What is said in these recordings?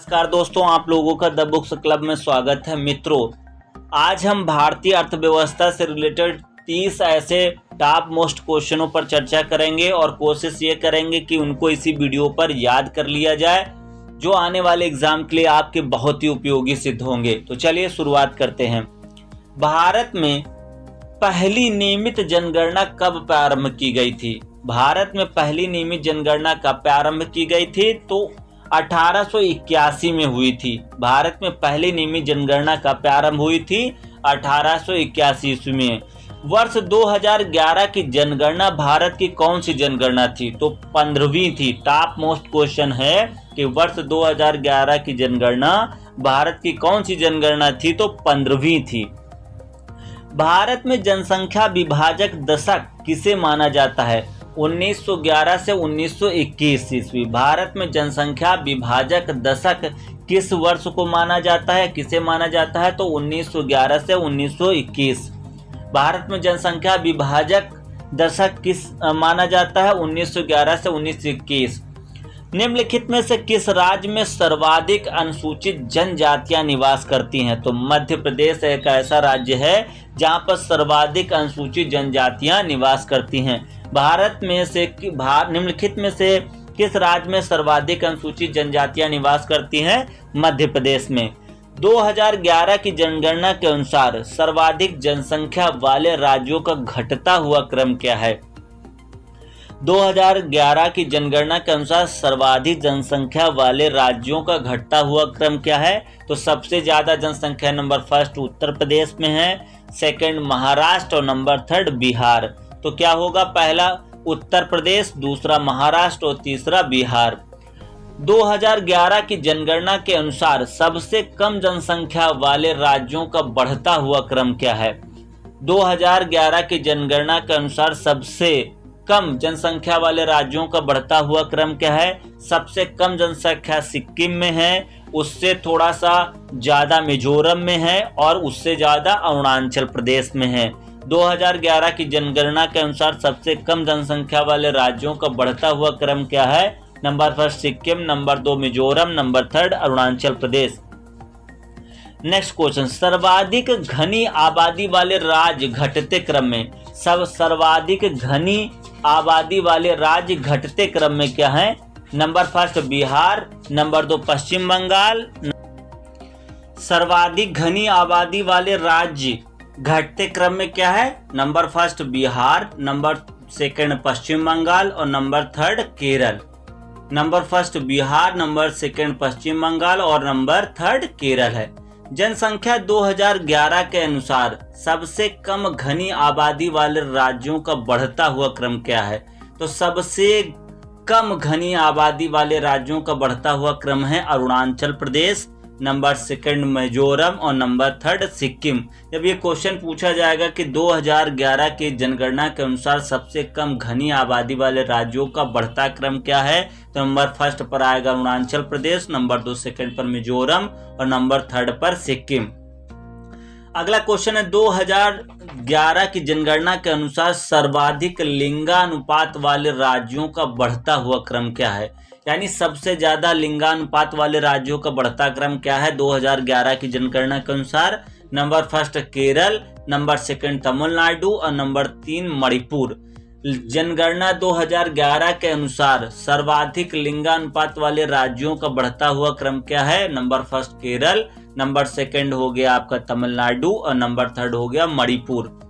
नमस्कार दोस्तों, आप लोगों का द बुक्स क्लब में स्वागत है। मित्रों, आज हम भारतीय अर्थव्यवस्था से रिलेटेड 30 ऐसे टॉप मोस्ट क्वेश्चनों पर चर्चा करेंगे और कोशिश ये करेंगे कि उनको इसी वीडियो पर याद कर लिया जाए, जो आने वाले एग्जाम के लिए आपके बहुत ही उपयोगी सिद्ध होंगे। तो चलिए शुरुआत करते हैं। भारत में पहली नियमित जनगणना कब प्रारंभ की गई थी? भारत में पहली नियमित जनगणना कब प्रारंभ की गई थी? तो 1881 में हुई थी। भारत में पहली नियमित जनगणना कब प्रारंभ हुई थी? 1881 ईस्वी में। वर्ष 2011 की जनगणना भारत की कौन सी जनगणना थी? तो 15वीं थी। टॉप मोस्ट क्वेश्चन है कि वर्ष 2011 की जनगणना भारत की कौन सी जनगणना थी? तो 15वीं थी। भारत में जनसंख्या विभाजक दशक किसे माना जाता है? 1911 से 1921 ईस्वी। भारत में जनसंख्या विभाजक दशक किस वर्ष को माना जाता है? किसे माना जाता है? तो 1911 से 1921। भारत में जनसंख्या विभाजक दशक किस माना जाता है? 1911 से 1921। निम्नलिखित में से किस राज्य में सर्वाधिक अनुसूचित जनजातियां निवास करती हैं? तो मध्य प्रदेश एक ऐसा राज्य है जहां पर सर्वाधिक अनुसूचित जनजातियां निवास करती हैं। भारत में से निम्नलिखित में से किस राज्य में सर्वाधिक अनुसूचित जनजातियां निवास करती हैं? मध्य प्रदेश में। 2011 की जनगणना के अनुसार सर्वाधिक जनसंख्या वाले राज्यों का घटता हुआ क्रम क्या है? 2011 की जनगणना के अनुसार सर्वाधिक जनसंख्या वाले राज्यों का घटता हुआ क्रम क्या है? तो सबसे ज्यादा जनसंख्या नंबर फर्स्ट उत्तर प्रदेश में है, सेकंड महाराष्ट्र और नंबर थर्ड बिहार। तो क्या होगा? पहला उत्तर प्रदेश, दूसरा महाराष्ट्र और तीसरा बिहार। 2011 की जनगणना के अनुसार सबसे कम जनसंख्या वाले राज्यों का बढ़ता हुआ क्रम क्या है? 2011 की जनगणना के अनुसार सबसे कम जनसंख्या वाले राज्यों का बढ़ता हुआ क्रम क्या है? सबसे कम जनसंख्या सिक्किम में है, उससे थोड़ा सा ज्यादा मिजोरम में है और उससे ज्यादा अरुणाचल प्रदेश में है। 2011 की जनगणना के अनुसार सबसे कम जनसंख्या वाले राज्यों का बढ़ता हुआ क्रम क्या है? Number first Sikkim, number 2 Mizoram, number third Arunachal Pradesh. Next question, सर्वाधिक घनी आबादी वाले राज्य घटते क्रम में। सर्वाधिक घनी आबादी वाले राज्य घटते क्रम में क्या है? नंबर फर्स्ट बिहार, नंबर 2 पश्चिम बंगाल। सर्वाधिक घनी आबादी वाले राज्य घटते क्रम में क्या है? Number first Bihar, number second Paschim Bengal और number third Kerala. Number first Bihar, number second Paschim Bengal और नंबर थर्ड केरल है। जनसंख्या 2011 के अनुसार सबसे कम घनी आबादी वाले राज्यों का बढ़ता हुआ क्रम क्या है? तो सबसे कम घनी आबादी वाले राज्यों का बढ़ता हुआ क्रम है अरुणाचल प्रदेश, नंबर सेकंड मिजोरम और नंबर थर्ड सिक्किम। जब ये क्वेश्चन पूछा जाएगा कि 2011 की जनगणना के अनुसार सबसे कम घनी आबादी वाले राज्यों का बढ़ता क्रम क्या है, तो नंबर फर्स्ट पर आएगा अरुणाचल प्रदेश, नंबर 2 सेकंड पर मिजोरम और नंबर थर्ड पर सिक्किम। अगला क्वेश्चन है 2011 की जनगणना के अनुसार सर्वाधिक लिंगानुपात वाले राज्यों का बढ़ता हुआ क्रम क्या है? यानी सबसे ज्यादा लिंगानुपात वाले राज्यों का बढ़ता क्रम क्या है 2011 की जनगणना के अनुसार? Number first Kerala, number second Tamil Nadu और नंबर 3 मणिपुर। जनगणना 2011 के अनुसार सर्वाधिक लिंगानुपात वाले राज्यों का बढ़ता हुआ क्रम क्या है? Number first Kerala, number second हो गया आपका तमिलनाडु और नंबर थर्ड हो गया मणिपुर।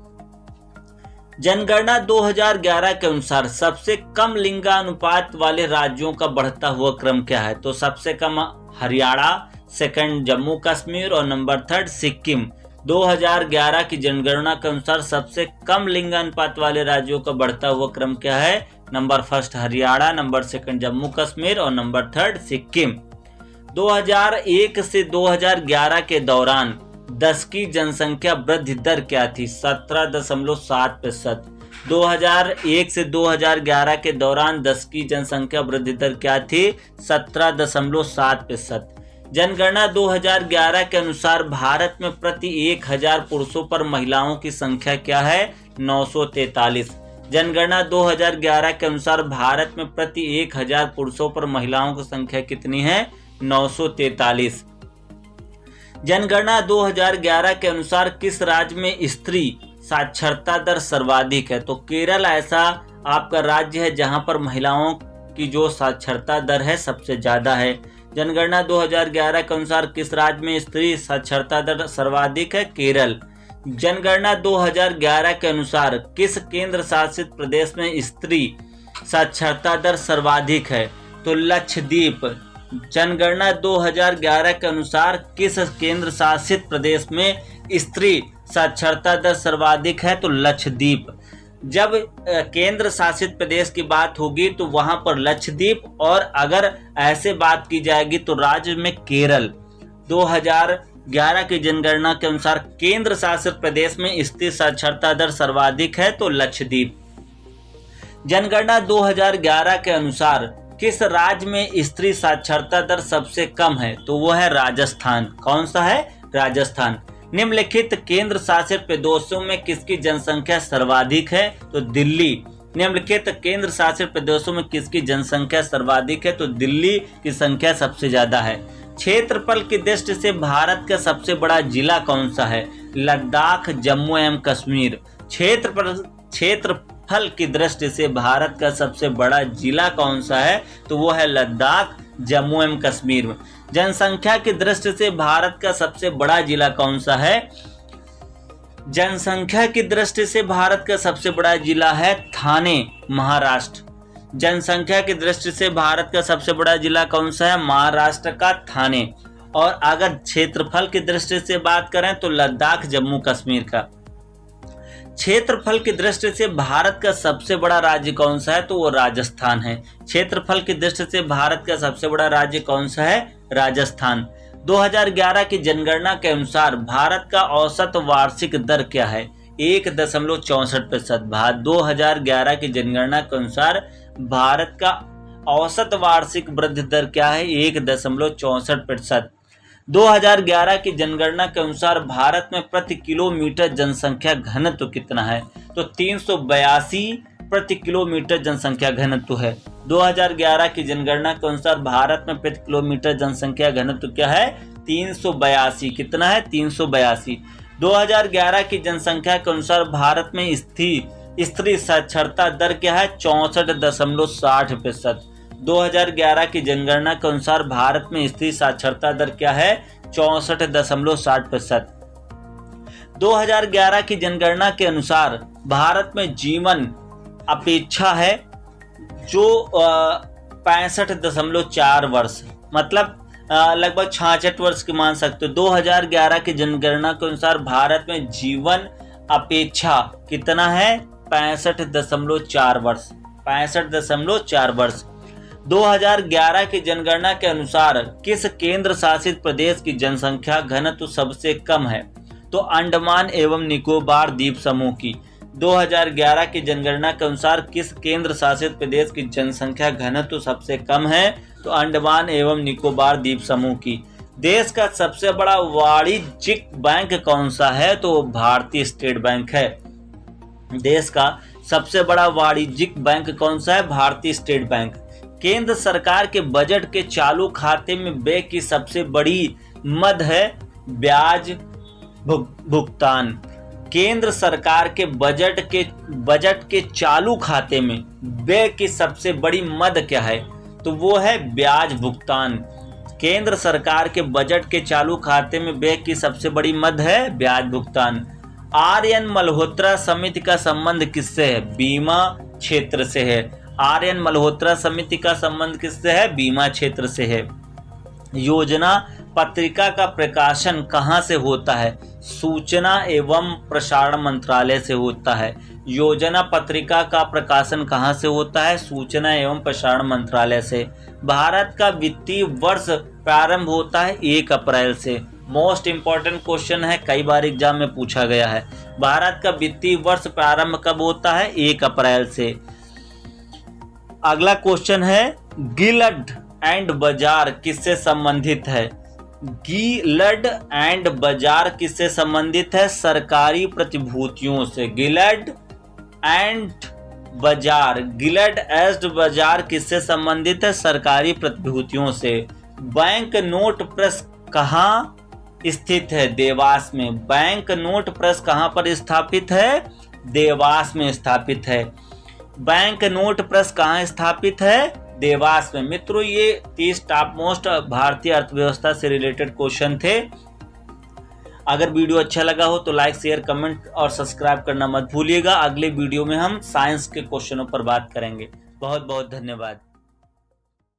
जनगणना 2011 के अनुसार सबसे कम लिंगानुपात वाले राज्यों का बढ़ता हुआ क्रम क्या है? तो सबसे कम हरियाणा, सेकंड जम्मू कश्मीर और नंबर थर्ड सिक्किम। 2011 की जनगणना के अनुसार सबसे कम लिंगानुपात वाले राज्यों का बढ़ता हुआ क्रम क्या है? Number first Haryana, number second Jammu Kashmir और नंबर थर्ड सिक्किम। 2001 से 2011 के दौरान 10 की जनसंख्या वृद्धि दर क्या थी? 17.7%। 2001 से 2011 के दौरान 10 की जनसंख्या वृद्धि दर क्या थी? 17.7%। जनगणना 2011 के अनुसार भारत में प्रति 1000 पुरुषों पर महिलाओं की संख्या क्या है? 943। जनगणना 2011 के अनुसार भारत में प्रति 1000 पुरुषों पर महिलाओं की संख्या कितनी है? 943। जनगणना 2011 के अनुसार किस राज्य में स्त्री साक्षरता दर सर्वाधिक है? तो केरल ऐसा आपका राज्य है जहां पर महिलाओं की जो साक्षरता दर है सबसे ज्यादा है। जनगणना 2011 के अनुसार किस राज्य में स्त्री साक्षरता दर सर्वाधिक है? केरल। जनगणना 2011 के अनुसार किस केंद्र शासित प्रदेश में स्त्री साक्षरता दर सर्वाधिक है? तो लक्षद्वीप। जनगणना 2011 के अनुसार किस केंद्र शासित प्रदेश में स्त्री साक्षरता दर सर्वाधिक है? तो लक्षद्वीप। जब केंद्र शासित प्रदेश की बात होगी तो वहां पर लक्षद्वीप, और अगर ऐसे बात की जाएगी तो राज्य में केरल। 2011 की जनगणना के अनुसार केंद्र शासित प्रदेश में स्त्री साक्षरता दर सर्वाधिक है तो लक्षद्वीप। जनगणना 2011 के अनुसार किस राज्य में स्त्री साक्षरता दर सबसे कम है? तो वो है राजस्थान। कौन सा है? राजस्थान। निम्नलिखित केंद्र शासित प्रदेशों में किसकी जनसंख्या सर्वाधिक है? तो दिल्ली। निम्नलिखित केंद्र शासित प्रदेशों में किसकी जनसंख्या सर्वाधिक है? तो दिल्ली की संख्या सबसे ज्यादा है। क्षेत्रफल की दृष्टि से भारत का सबसे बड़ा जिला कौन सा है? लद्दाख, जम्मू एवं कश्मीर। क्षेत्रफल की दृष्टि से भारत का सबसे बड़ा जिला कौन सा है? तो वो है लद्दाख, जम्मू एवं कश्मीर। जनसंख्या की दृष्टि से भारत का सबसे बड़ा जिला कौन सा है? जनसंख्या की दृष्टि से भारत का सबसे बड़ा जिला है थाने, महाराष्ट्र। जनसंख्या की दृष्टि से भारत का सबसे बड़ा जिला कौन सा है? महाराष्ट्र का थाने। और अगर क्षेत्रफल की दृष्टि से बात करें तो लद्दाख, जम्मू कश्मीर का। क्षेत्रफल की दृष्टि से भारत का सबसे बड़ा राज्य कौन सा है? तो वो राजस्थान है। क्षेत्रफल की दृष्टि से भारत का सबसे बड़ा राज्य कौन सा है? राजस्थान। 2011 की जनगणना के अनुसार भारत का औसत वार्षिक दर क्या है? 1.64%। 2011 की जनगणना के अनुसार भारत का औसत वार्षिक वृद्धि दर क्या है? 1.64%। 2011 की जनगणना के अनुसार भारत में प्रति किलोमीटर जनसंख्या घनत्व कितना है? तो 382 प्रति किलोमीटर जनसंख्या घनत्व है। 2011 की जनगणना के अनुसार भारत में प्रति किलोमीटर जनसंख्या घनत्व क्या है? 382। कितना है? 382। 2011 की जनसंख्या के अनुसार भारत में स्त्री साक्षरता दर क्या है? 64.60%। 2011 की जनगणना के अनुसार भारत में स्त्री साक्षरता दर क्या है? 64.60%। 2011 की जनगणना के अनुसार भारत में जीवन अपेक्षा है जो 65.4 वर्ष, मतलब लगभग 66 वर्ष की मान सकते हो। 2011 की जनगणना के अनुसार भारत में जीवन अपेक्षा कितना है? 65.4 वर्ष। 65.4 वर्ष। 2011 की जनगणना के अनुसार किस केंद्र शासित प्रदेश की जनसंख्या घनत्व सबसे कम है? तो अंडमान एवं निकोबार द्वीप समूह की। 2011 की जनगणना के अनुसार किस केंद्र शासित प्रदेश की जनसंख्या घनत्व सबसे कम है? तो अंडमान एवं निकोबार द्वीप समूह की। देश का सबसे बड़ा वाणिज्यिक बैंक कौन सा है? तो भारतीय स्टेट बैंक है। देश का सबसे बड़ा वाणिज्यिक बैंक कौन सा है? भारतीय स्टेट बैंक। केंद्र सरकार के बजट के चालू खाते में व्यय की सबसे बड़ी मद है ब्याज भुगतान। केंद्र सरकार के बजट के चालू खाते में व्यय की सबसे बड़ी मद क्या है? तो वो है ब्याज भुगतान। केंद्र सरकार के बजट के चालू खाते में व्यय की सबसे बड़ी मद है ब्याज भुगतान। आर्यन मल्होत्रा समिति का संबंध किससे है? बीमा क्षेत्र से है। आर्यन मल्होत्रा समिति का संबंध किससे है? बीमा क्षेत्र से है। योजना पत्रिका का प्रकाशन कहाँ से होता है? सूचना एवं प्रसारण मंत्रालय से होता है। योजना पत्रिका का प्रकाशन कहाँ से होता है? सूचना एवं प्रसारण मंत्रालय से। भारत का वित्तीय वर्ष प्रारंभ होता है 1 अप्रैल से। मोस्ट इंपॉर्टेंट क्वेश्चन है, कई बार एग्जाम में पूछा गया है। भारत का वित्तीय वर्ष प्रारंभ कब होता है? 1 अप्रैल से। अगला क्वेश्चन है, गिल्ड एंड बाजार किससे संबंधित है? गिल्ड एंड बाजार किससे संबंधित है? सरकारी प्रतिभूतियों से। गिल्ड एंड बाजार किससे संबंधित है? सरकारी प्रतिभूतियों से। बैंक नोट प्रेस कहाँ स्थित है? देवास में। बैंक नोट प्रेस कहाँ पर स्थापित है? देवास में स्थापित है। बैंक नोट प्रेस कहाँ स्थापित है? देवास में। मित्रों, ये 30 टॉप मोस्ट भारतीय अर्थव्यवस्था से रिलेटेड क्वेश्चन थे। अगर वीडियो अच्छा लगा हो तो लाइक, शेयर, कमेंट और सब्सक्राइब करना मत भूलिएगा। अगले वीडियो में हम साइंस के क्वेश्चनों पर बात करेंगे। बहुत बहुत धन्यवाद।